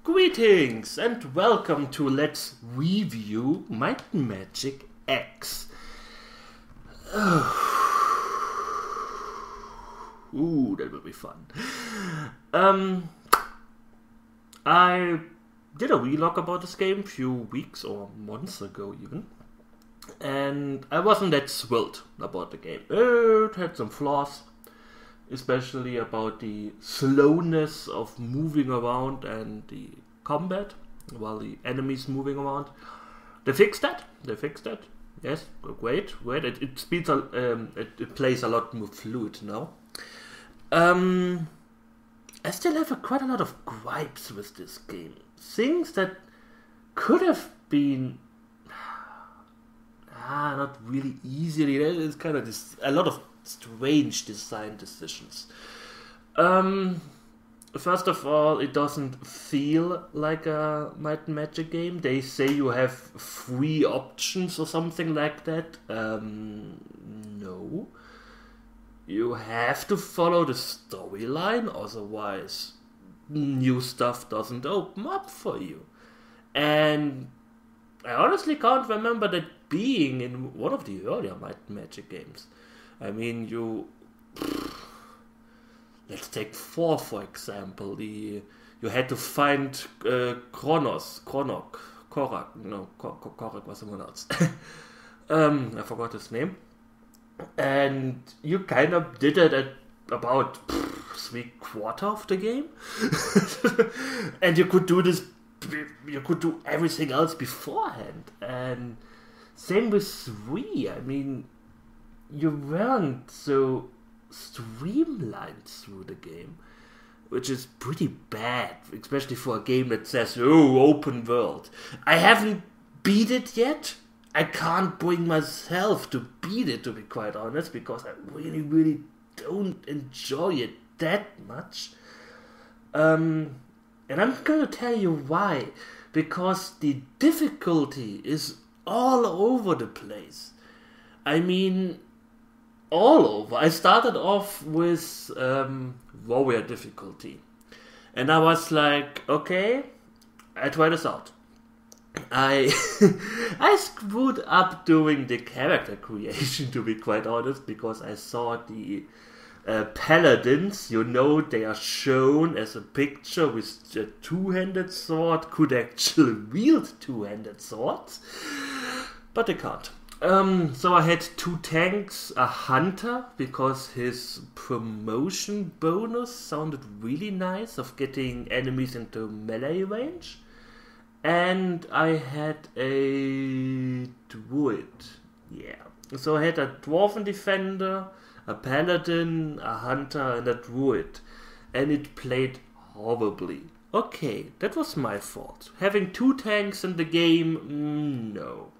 Greetings and welcome to Let's Review Might and Magic X. Ooh, that will be fun. I did a vlog about this game a few weeks or months ago even, and I wasn't that thrilled about the game. It had some flaws, especially about the slowness of moving around and the combat while the enemies moving around. They fixed that. Yes, great. It speeds. It plays a lot more fluid now. I still have quite a lot of gripes with this game. Things that could have been not really easily. It's kind of a lot of strange design decisions. First of all, it doesn't feel like a Might and Magic game. They say you have 3 options or something like that. No. You have to follow the storyline, otherwise new stuff doesn't open up for you. And I honestly can't remember that being in one of the earlier Might and Magic games. I mean, let's take 4 for example. You had to find Korak was someone else. I forgot his name. And you kind of did it at about 3/4 of the game. And you could do everything else beforehand. And same with 3. I mean, you weren't so streamlined through the game, which is pretty bad, especially for a game that says, oh, open world. I haven't beat it yet. I can't bring myself to beat it, to be quite honest, because I really don't enjoy it that much. And I'm gonna tell you why. Because the difficulty is all over the place. I mean, all over. I started off with warrior difficulty. And I was like, okay, I try this out. I screwed up doing the character creation, to be quite honest, because I saw the paladins, they are shown as a picture with a 2-handed sword, could actually wield 2-handed swords, but they can't. So I had 2 tanks, a hunter, because his promotion bonus sounded really nice of getting enemies into melee range. And I had a druid. Yeah. So I had a dwarven defender, a paladin, a hunter, and a druid. And it played horribly. Okay, that was my fault. Having 2 tanks in the game, no.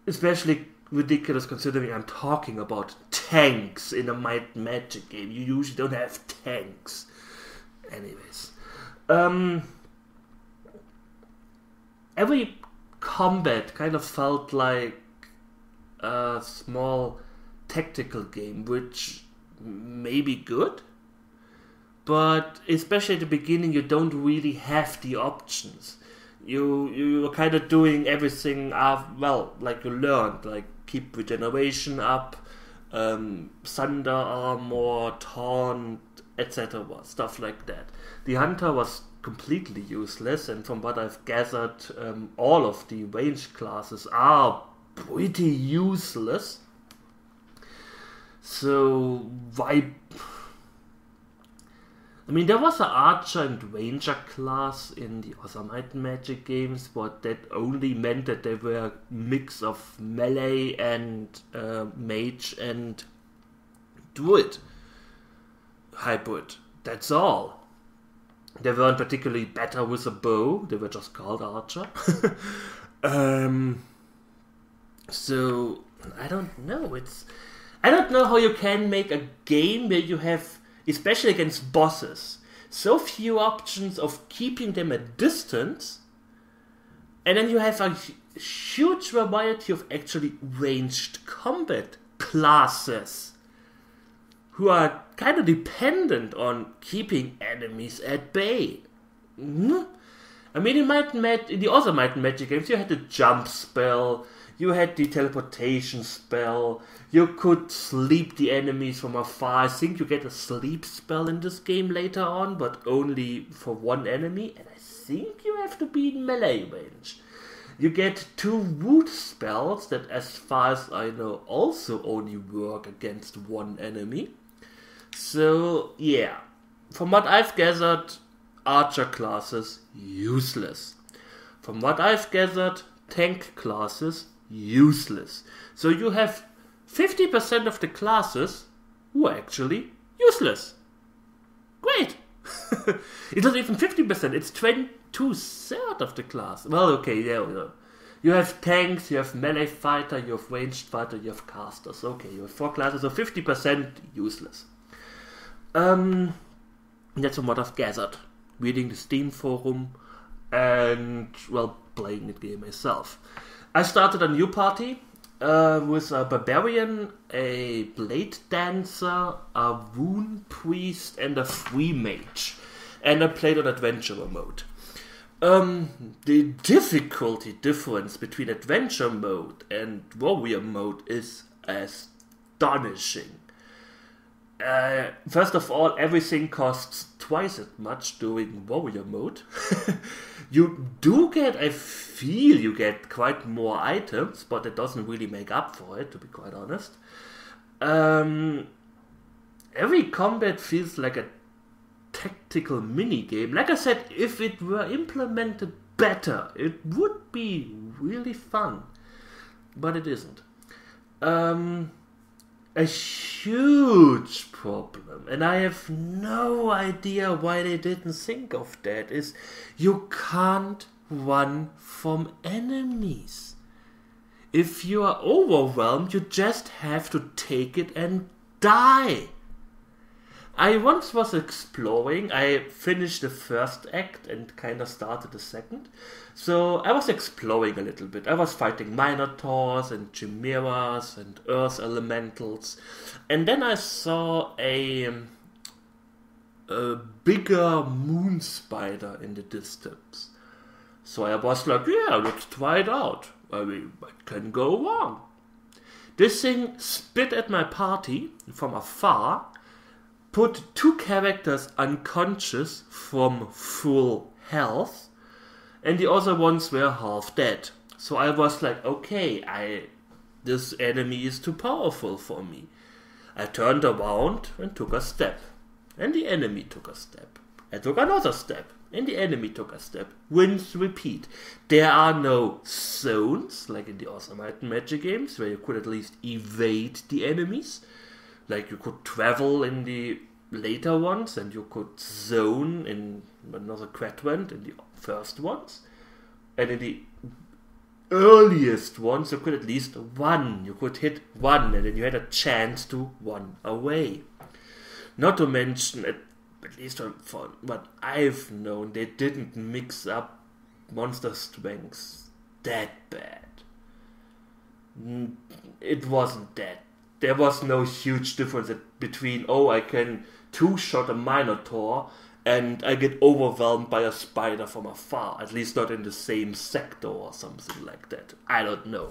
Especially ridiculous considering I'm talking about tanks in a Might and Magic game. You usually don't have tanks. Anyways. Every combat kind of felt like a small tactical game, which may be good, but especially at the beginning you don't really have the options. You're kind of doing everything, like you learned, like keep regeneration up, thunder armor, taunt, etc., stuff like that. The hunter was completely useless, and from what I've gathered, all of the range classes are pretty useless. So there was an archer and ranger class in the other Might and Magic games, but that only meant that they were a mix of melee and mage and druid hybrid. That's all. They weren't particularly better with a bow. They were just called archer. So I don't know. I don't know how you can make a game where you have, especially against bosses, so few options of keeping them at distance, and then you have a huge variety of actually ranged combat classes who are kind of dependent on keeping enemies at bay. I mean, in the other Might and Magic games, you had the jump spell, you had the teleportation spell, you could sleep the enemies from afar. I think you get a sleep spell in this game later on, but only for one enemy, and I think you have to be in melee range. You get 2 wood spells that, as far as I know, also only work against one enemy. So, yeah. From what I've gathered, archer classes, useless. From what I've gathered, tank classes, useless. So you have 50% of the classes who are actually useless. Great! It's not even 50%, it's 2/3 of the class. Well, okay, yeah. You have tanks, you have melee fighter, you have ranged fighter, you have casters. Okay, you have 4 classes, so 50% useless. That's from what I've gathered. Reading the Steam forum and, well, playing the game myself. I started a new party with a barbarian, a blade dancer, a rune priest, and a free mage. And I played on adventurer mode. The difficulty difference between adventure mode and warrior mode is astonishing. First of all, everything costs twice as much during warrior mode. You do get, I feel you get quite more items, but it doesn't really make up for it, to be quite honest. Every combat feels like a tactical mini-game. Like I said, if it were implemented better, it would be really fun. But it isn't. A huge problem, and I have no idea why they didn't think of that, is you can't run from enemies. If you are overwhelmed, you just have to take it and die. I once was exploring, I finished the first act and kind of started the second. So I was exploring a little bit. I was fighting minotaurs and chimeras and earth elementals. And then I saw a bigger moon spider in the distance. So I was like, yeah, let's try it out. I mean, what can go wrong? This thing spit at my party from afar, put 2 characters unconscious from full health, and the other ones were half dead. So I was like, okay, this enemy is too powerful for me. I turned around and took a step, and the enemy took a step. I took another step, and the enemy took a step. Rinse, repeat. There are no zones, like in the other Might and Magic games, where you could at least evade the enemies. Like you could travel in the later ones, and you could zone in another quadrant in the first ones. And in the earliest ones, you could at least run. You could hit 1, and then you had a chance to run away. Not to mention, at least for what I've known, they didn't mix up monster strengths that bad. It wasn't that. There was no huge difference between, I can 2-shot a minotaur and I get overwhelmed by a spider from afar. At least not in the same sector or something like that. I don't know.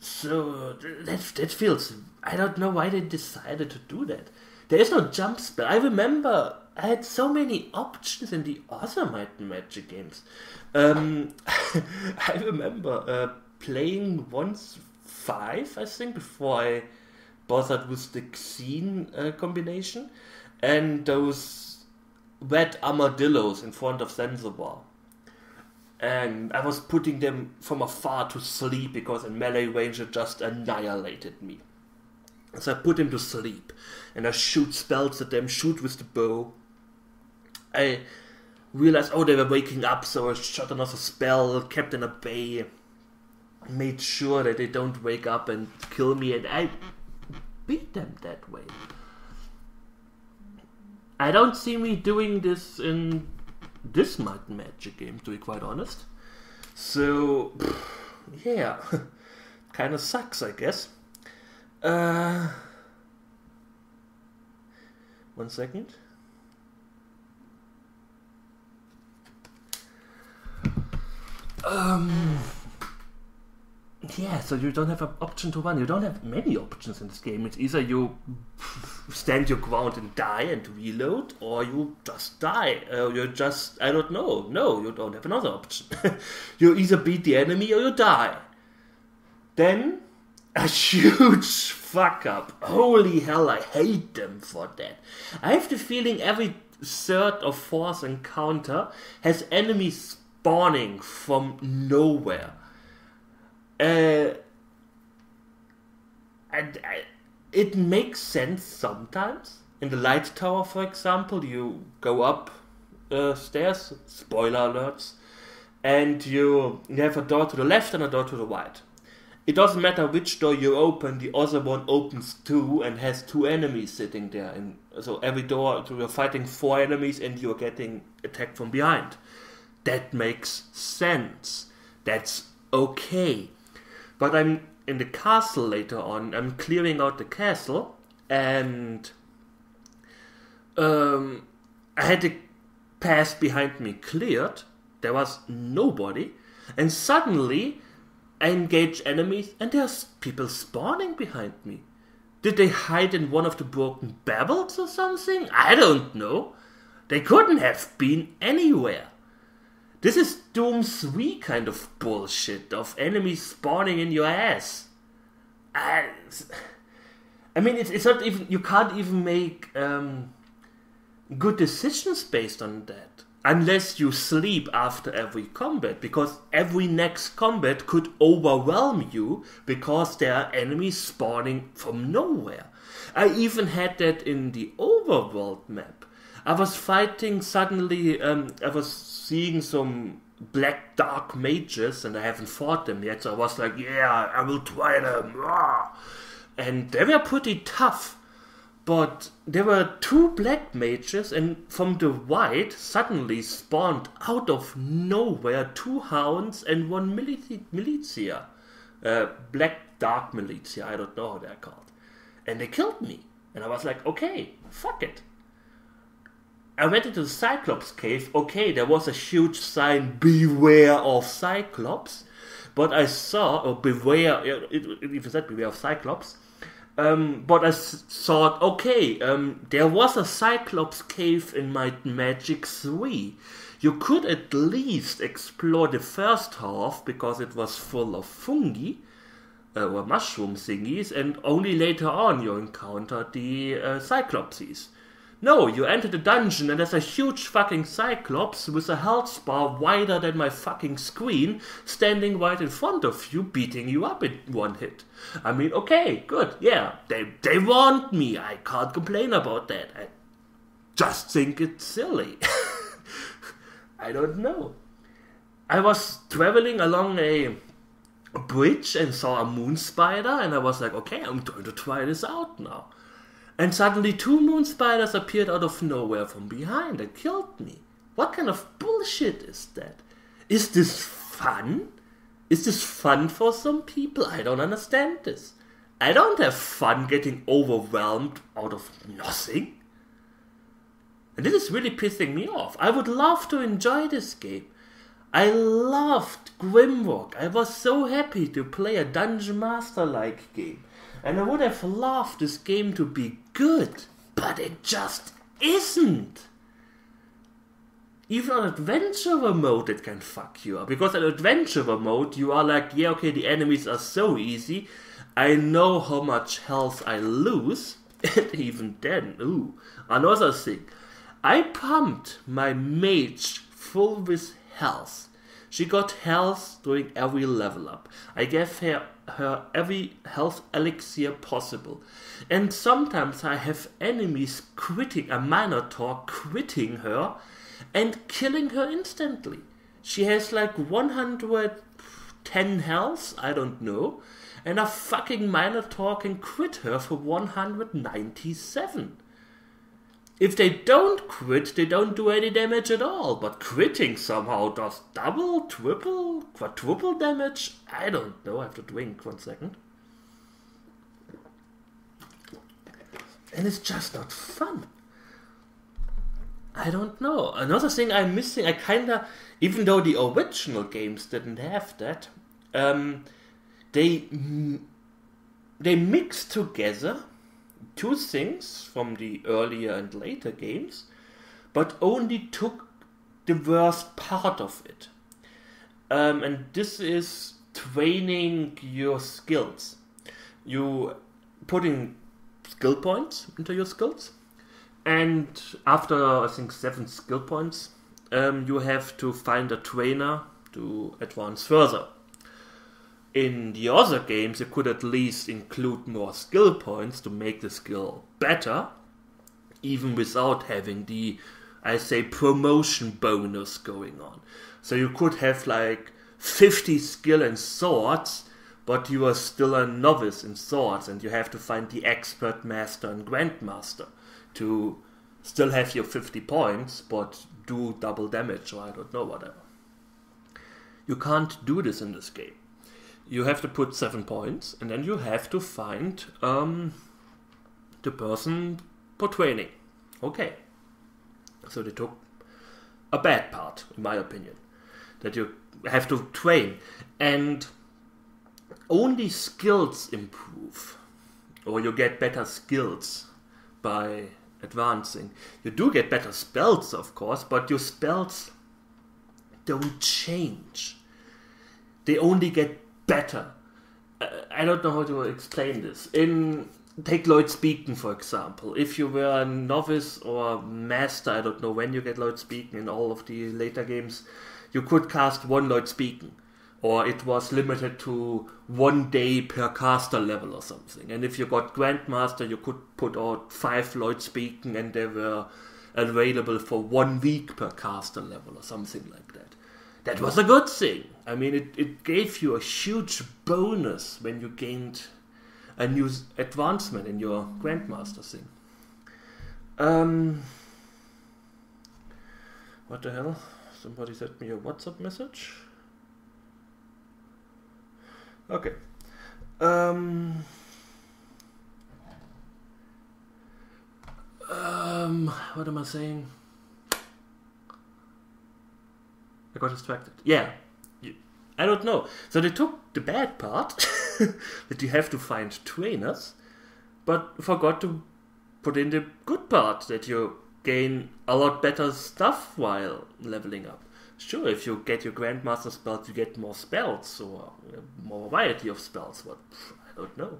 So that feels... I don't know why they decided to do that. There is no jump spell. I remember I had so many options in the other Might and Magic games. I remember playing once 5, I think, before I bothered with the Xene combination, and those red armadillos in front of Zanzibar. And I was putting them from afar to sleep because in melee range it just annihilated me. So I put him to sleep, and I shoot spells at them, shoot with the bow. I realized, they were waking up, so I shot another spell, kept them at bay, made sure that they don't wake up and kill me, and I beat them that way. I don't see me doing this in this Might and Magic game, to be quite honest. So, yeah, kind of sucks, I guess. 1 second. Yeah, so you don't have an option to run. You don't have many options in this game. It's either you stand your ground and die and reload, or you just die. You just, I don't know. No, you don't have another option. You either beat the enemy or you die. Then, a huge fuck up. Holy hell, I hate them for that. I have the feeling every third or fourth encounter has enemies spawning from nowhere. It makes sense sometimes. In the light tower, for example, you go up stairs, spoiler alerts, and you have a door to the left and a door to the right. It doesn't matter which door you open, the other one opens too and has 2 enemies sitting there. And so every door, so you're fighting 4 enemies and you're getting attacked from behind. That makes sense. That's okay. But I'm in the castle later on. I'm clearing out the castle, and I had the path behind me cleared. There was nobody, and suddenly I engage enemies, and there's people spawning behind me. Did they hide in one of the broken barrels or something? I don't know. They couldn't have been anywhere. This is Doom 3 kind of bullshit, of enemies spawning in your ass. I mean, it's not even, you can't even make good decisions based on that. Unless you sleep after every combat, because every next combat could overwhelm you, because there are enemies spawning from nowhere. I even had that in the overworld map. I was fighting, suddenly I was seeing some black dark mages, and I haven't fought them yet, so I was like, yeah, I will try them. And they were pretty tough, but there were 2 black mages, and from the white suddenly spawned out of nowhere 2 hounds and 1 militia. Black dark militia, I don't know how they're called. And they killed me. And I was like, okay, fuck it. I went into the Cyclops cave. Okay, there was a huge sign, beware of Cyclops. But I saw, or beware, it even said beware of Cyclops. But I thought, okay, there was a Cyclops cave in my Magic 3. You could at least explore the first half, because it was full of fungi, or mushroom thingies, and only later on you encountered the Cyclopses. No, you enter the dungeon and there's a huge fucking Cyclops with a health bar wider than my fucking screen, standing right in front of you, beating you up in 1 hit. I mean, okay, good, yeah, they warned me, I can't complain about that. I just think it's silly. I don't know. I was traveling along a bridge and saw a moon spider, and I was like, okay, I'm going to try this out now. And suddenly 2 moon spiders appeared out of nowhere from behind and killed me. What kind of bullshit is that? Is this fun? Is this fun for some people? I don't understand this. I don't have fun getting overwhelmed out of nothing. And this is really pissing me off. I would love to enjoy this game. I loved Grimrock. I was so happy to play a Dungeon Master-like game. And I would have loved this game to be good, but it just isn't. Even on adventurer mode it can fuck you up, because in adventurer mode you are like, yeah, okay, the enemies are so easy, I know how much health I lose, and even then, ooh, another thing, I pumped my mage full with health. She got health during every level up. I gave her every health elixir possible. And sometimes I have enemies quitting, a Minotaur quitting her and killing her instantly. She has like 110 health, I don't know, and a fucking Minotaur can crit her for 197. If they don't crit, they don't do any damage at all, but critting somehow does double, triple, quadruple damage? I don't know, I have to drink 1 second. And it's just not fun. I don't know. Another thing I'm missing, even though the original games didn't have that, they mixed together two things from the earlier and later games, but only took the worst part of it. And this is training your skills. You putting skill points into your skills, and after I think 7 skill points, you have to find a trainer to advance further. In the other games, you could at least include more skill points to make the skill better, even without having the, I say, promotion bonus going on. So you could have like 50 skill in swords, but you are still a novice in swords, and you have to find the expert, master, and grandmaster to still have your 50 points, but do double damage, or I don't know, whatever. You can't do this in this game. You have to put 7 points, and then you have to find the person for training. Okay. So they took a bad part, in my opinion, that you have to train, and only skills improve, or you get better skills by advancing. You do get better spells, of course, but your spells don't change. They only get better. I don't know how to explain this. Take Lloyd's Beacon, for example. If you were a novice or master, I don't know when you get Lloyd's Beacon in all of the later games, you could cast 1 Lloyd's Beacon, or it was limited to 1 day per caster level or something. And if you got Grandmaster, you could put out 5 Lloyd's Beacon, and they were available for 1 week per caster level or something like that. That was a good thing. I mean, it gave you a huge bonus when you gained a new advancement in your Grandmaster thing. What the hell? Somebody sent me a WhatsApp message. Okay. What am I saying? I got distracted. Yeah. I don't know. So they took the bad part, that you have to find trainers, but forgot to put in the good part, that you gain a lot better stuff while leveling up. Sure, if you get your Grandmaster spells, you get more spells, or more variety of spells, but I don't know.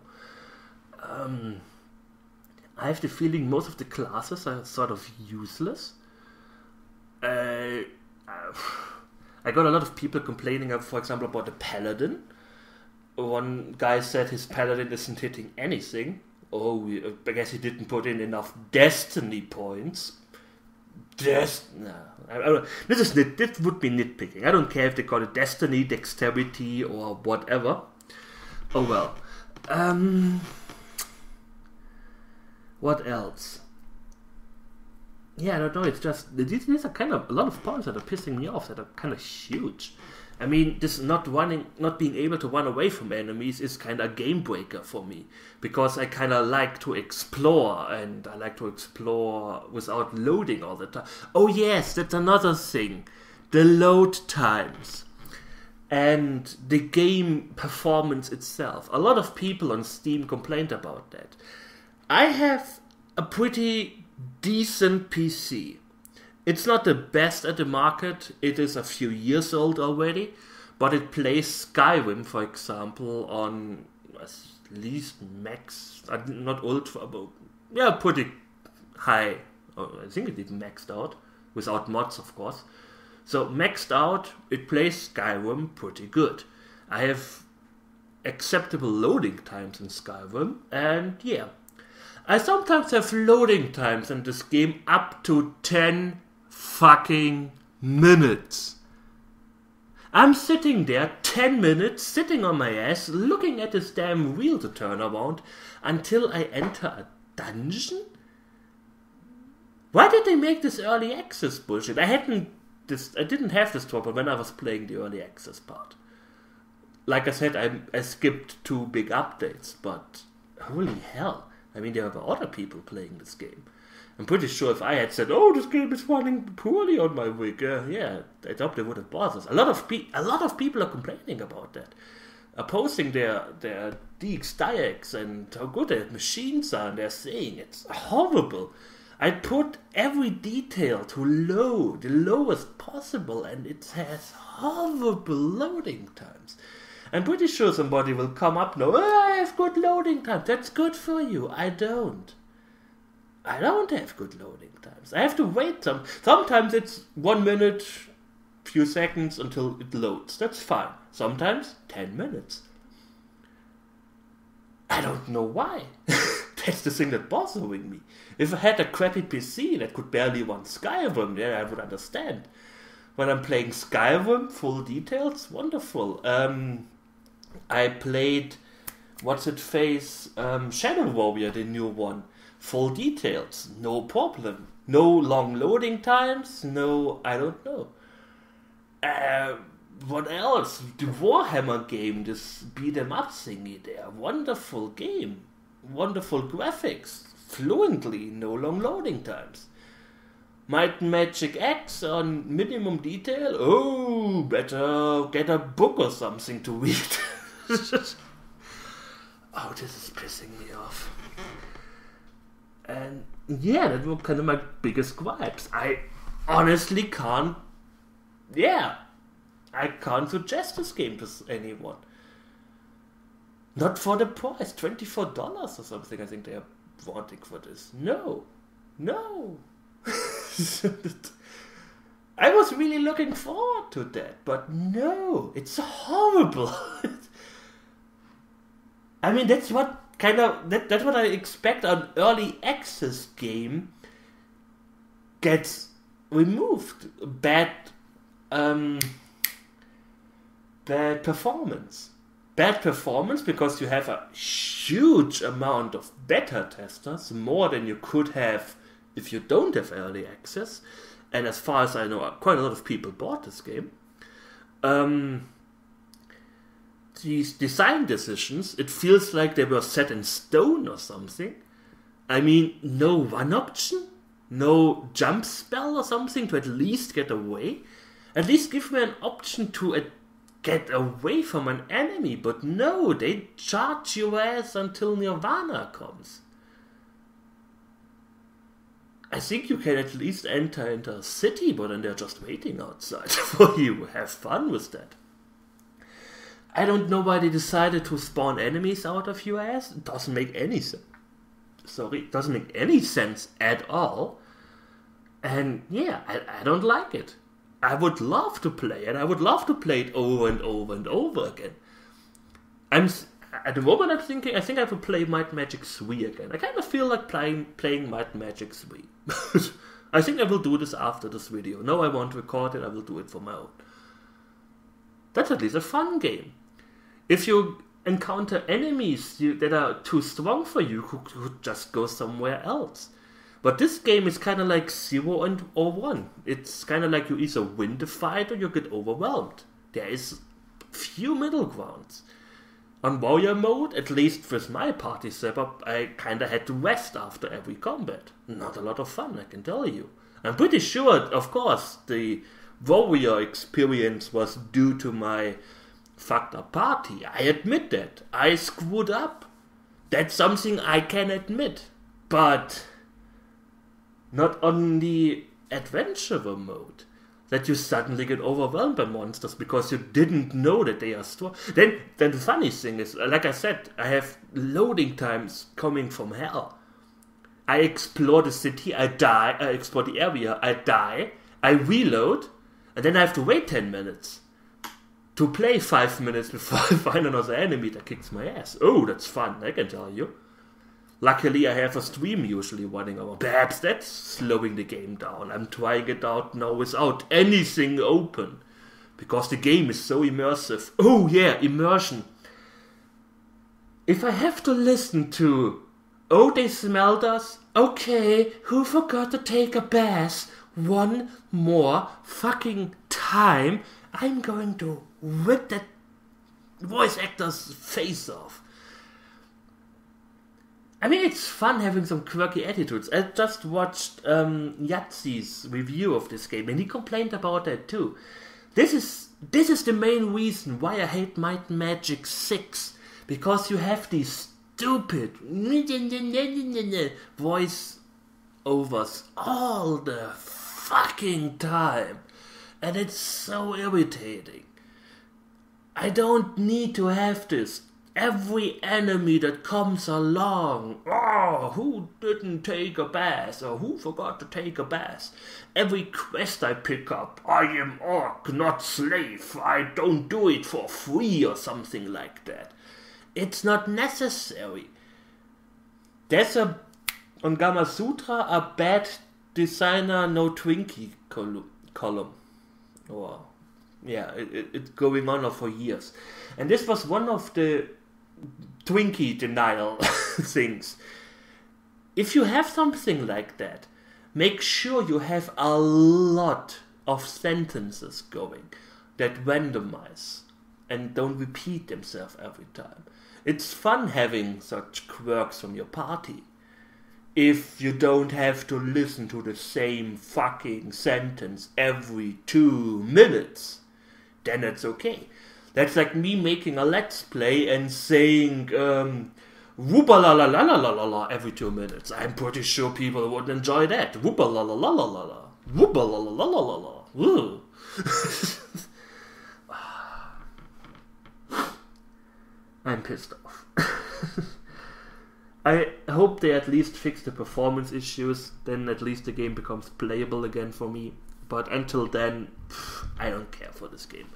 I have the feeling most of the classes are sort of useless. I got a lot of people complaining, for example, about the Paladin. One guy said his Paladin isn't hitting anything. Oh, I guess he didn't put in enough Destiny points. This would be nitpicking. I don't care if they call it Destiny, Dexterity, or whatever. Oh well. What else? Yeah, I don't know. It's just these are kind of a lot of points that are pissing me off. That are kind of huge. I mean, this not being able to run away from enemies is kind of a game breaker for me, because I kind of like to explore, and I like to explore without loading all the time. Oh yes, that's another thing, the load times and the game performance itself. A lot of people on Steam complained about that. I have a pretty decent PC. It's not the best at the market. It is a few years old already, but it plays Skyrim, for example, on at least max, not ultra, but yeah, pretty high. I think it even maxed out, without mods, of course. So maxed out, it plays Skyrim pretty good. I have acceptable loading times in Skyrim, and yeah. I sometimes have loading times in this game up to 10 fucking minutes. I'm sitting there 10 minutes, sitting on my ass, looking at this damn wheel to turn around until I enter a dungeon? Why did they make this early access bullshit? I didn't have this trouble when I was playing the early access part. Like I said, I skipped 2 big updates, but holy hell. I mean, there were other people playing this game. I'm pretty sure if I had said, "Oh, this game is running poorly on my rig," I doubt they would have bothered. A lot of people are complaining about that, posting their DX and how good their machines are, and they're saying it's horrible. I put every detail to low, the lowest possible, and it has horrible loading times. I'm pretty sure somebody will come up now, I have good loading times. That's good for you. I don't have good loading times. I have to wait sometimes it's 1 minute, few seconds until it loads. That's fine. Sometimes 10 minutes. I don't know why. That's the thing that's bothering me. If I had a crappy PC that could barely run Skyrim, then I would understand. When I'm playing Skyrim, full details, wonderful. I played, Shadow Warrior, the new one. Full details, no problem. No long loading times, no, I don't know. What else? The Warhammer game, this beat 'em up thingy there. Wonderful game. Wonderful graphics. Fluently, no long loading times. Might and Magic X on minimum detail. Oh, better get a book or something to read. Oh, this is pissing me off. And yeah, that were kind of my biggest gripes. I honestly can't suggest this game to anyone. Not for the price, $24 or something I think they are wanting for this. No. I was really looking forward to that, but no, it's horrible. I mean, that's what that's what I expect an early access game gets removed. Bad performance. Bad performance because you have a huge amount of beta testers, more than you could have if you don't have early access. And as far as I know, quite a lot of people bought this game. These design decisions, it feels like they were set in stone or something. I mean, no one option? No jump spell or something to at least get away? At least give me an option to get away from an enemy, but no, they charge your ass until Nirvana comes. I think you can at least enter into a city, but then they're just waiting outside for you. Have fun with that. I don't know why they decided to spawn enemies out of your ass. It doesn't make any sense. It doesn't make any sense at all. And yeah, I don't like it. I would love to play it. I would love to play it over and over and over again. At the moment I think I will play Might and Magic 3 again. I kind of feel like playing Might and Magic 3. I think I will do this after this video. No, I won't record it. I will do it for my own. That's at least a fun game. If you encounter enemies that are too strong for you, you could just go somewhere else. But this game is kind of like 0 or 1. It's kind of like you either win the fight or you get overwhelmed. There is few middle grounds. On warrior mode, at least with my party setup, I kind of had to rest after every combat. Not a lot of fun, I can tell you. I'm pretty sure, of course, the warrior experience was due to my fucked up party. I admit that. I screwed up. That's something I can admit. But not on the adventurer mode. That you suddenly get overwhelmed by monsters because you didn't know that they are strong. Then the funny thing is, like I said, I have loading times coming from hell. I explore the city, I die, I explore the area, I die, I reload, and then I have to wait 10 minutes to play 5 minutes before I find another enemy that kicks my ass. Oh, that's fun, I can tell you. Luckily, I have a stream usually running over. Perhaps that's slowing the game down. I'm trying it out now without anything open. Because the game is so immersive. Oh yeah, immersion. If I have to listen to, oh, they smelled us. Okay, who forgot to take a bath? One more fucking time, I'm going to rip that voice actor's face off. I mean, it's fun having some quirky attitudes. I just watched Yahtzee's review of this game, and he complained about that too. This is the main reason why I hate Might and Magic 6, because you have these stupid voice overs all the fucking time, and it's so irritating. I don't need to have this. Every enemy that comes along, oh, who didn't take a bath, or who forgot to take a bath? Every quest I pick up, I am orc, not slave, I don't do it for free, or something like that. It's not necessary. There's on Gamma Sutra, a bad designer, no Twinkie column. Or, yeah, it's going on for years. And this was one of the Twinkie denial things. If you have something like that, make sure you have a lot of sentences going that randomize and don't repeat themselves every time. It's fun having such quirks from your party. If you don't have to listen to the same fucking sentence every 2 minutes, then it's okay. That's like me making a let's play and saying whoopa la la la la la la la every 2 minutes. I'm pretty sure people would enjoy that. Whoopa la la la la la la. Whoopa la la la la la la. Woo. I'm pissed off. I hope they at least fix the performance issues, then at least the game becomes playable again for me. But until then, I don't care for this game.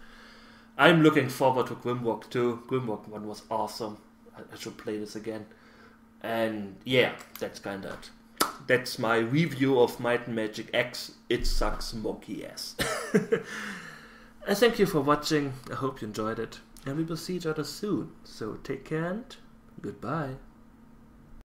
I'm looking forward to Grimwalk 2. Grimwalk 1 was awesome. I should play this again. And yeah, that's that's my review of Might and Magic X. It sucks monkey ass. I thank you for watching. I hope you enjoyed it. And we will see each other soon. So take care and goodbye.